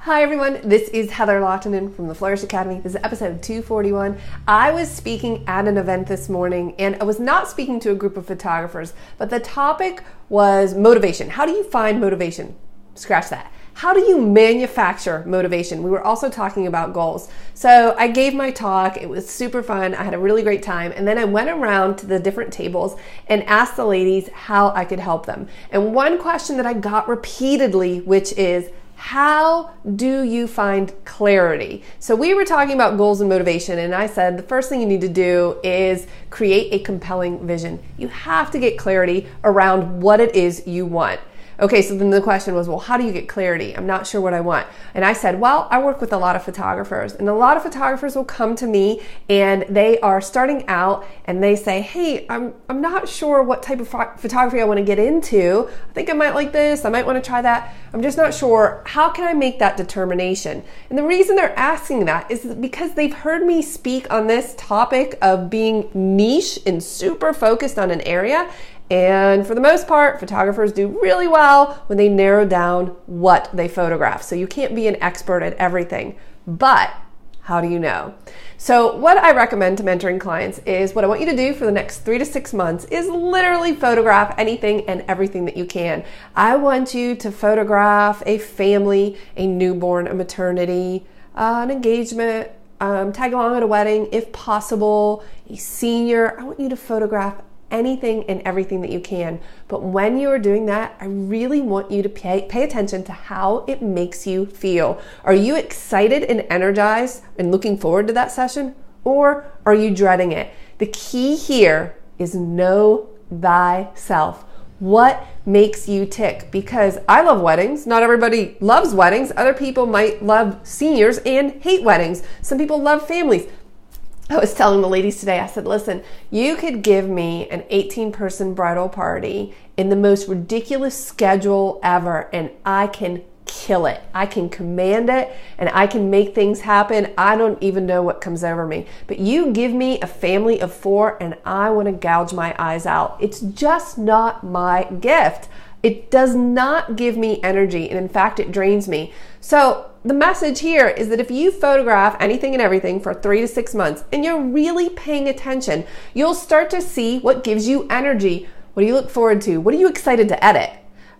Hi everyone, this is Heather Lottinen from the Flourish.Academy. This is episode 241. I was speaking at an event this morning and I was not speaking to a group of photographers, but the topic was motivation. How do you find motivation? Scratch that. How do you manufacture motivation? We were also talking about goals. So I gave my talk. It was super fun. I had a really great time. And then I went around to the different tables and asked the ladies how I could help them. And one question that I got repeatedly, which is, how do you find clarity? So we were talking about goals and motivation, and I said the first thing you need to do is create a compelling vision. You have to get clarity around what it is you want. Okay, so then the question was, well, how do you get clarity? I'm not sure what I want. And I said, well, I work with a lot of photographers, and a lot of photographers will come to me and they are starting out and they say, hey, I'm not sure what type of photography I want to get into. I think I might like this. I might want to try that. I'm just not sure. How can I make that determination? And the reason they're asking that is because they've heard me speak on this topic of being niche and super focused on an area. And for the most part, photographers do really well when they narrow down what they photograph. So you can't be an expert at everything, but how do you know? So what I recommend to mentoring clients is what I want you to do for the next 3 to 6 months is literally photograph anything and everything that you can. I want you to photograph a family, a newborn, a maternity, an engagement, tag along at a wedding if possible, a senior. I want you to photograph anything and everything that you can. But when you are doing that, I really want you to pay attention to how it makes you feel. Are you excited and energized and looking forward to that session? Or are you dreading it? The key here is know thyself. What makes you tick? Because I love weddings. Not everybody loves weddings. Other people might love seniors and hate weddings. Some people love families. I was telling the ladies today, I said, listen, you could give me an 18-person bridal party in the most ridiculous schedule ever, and I can kill it. I can command it, and I can make things happen. I don't even know what comes over me. But you give me a family of 4, and I want to gouge my eyes out. It's just not my gift. It does not give me energy, and in fact, it drains me. So the message here is that if you photograph anything and everything for 3 to 6 months and you're really paying attention, you'll start to see what gives you energy. What do you look forward to? What are you excited to edit?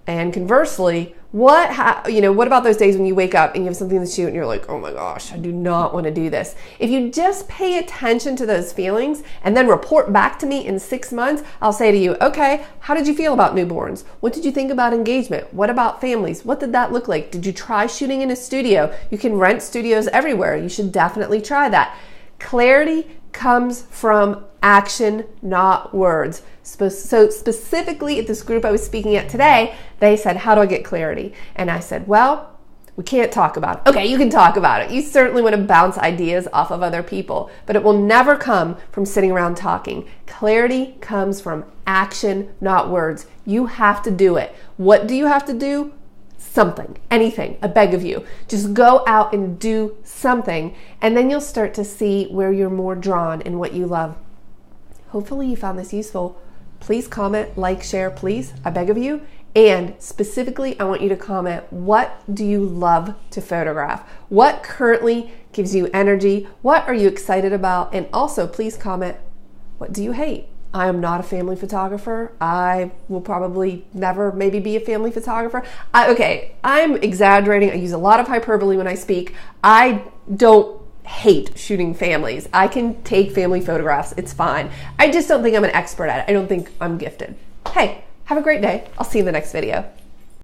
And conversely, what about those days when you wake up and you have something to shoot and you're like, oh my gosh, I do not want to do this. If you just pay attention to those feelings and then report back to me in 6 months, I'll say to you, okay, how did you feel about newborns? What did you think about engagement? What about families? What did that look like? Did you try shooting in a studio? You can rent studios everywhere. You should definitely try that. Clarity comes from action, not words. So specifically at this group I was speaking at today, they said, how do I get clarity? And I said, well, we can't talk about it. Okay, you can talk about it. You certainly want to bounce ideas off of other people, but it will never come from sitting around talking. Clarity comes from action, not words. You have to do it. What do you have to do? Something, anything, I beg of you. Just go out and do something, and then you'll start to see where you're more drawn and what you love. Hopefully you found this useful. Please comment, like, share, please, I beg of you. And specifically, I want you to comment, what do you love to photograph? What currently gives you energy? What are you excited about? And also, please comment, what do you hate? I am not a family photographer. I will probably never maybe be a family photographer. I'm exaggerating. I use a lot of hyperbole when I speak. I don't hate shooting families. I can take family photographs. It's fine. I just don't think I'm an expert at it. I don't think I'm gifted. Hey, have a great day. I'll see you in the next video.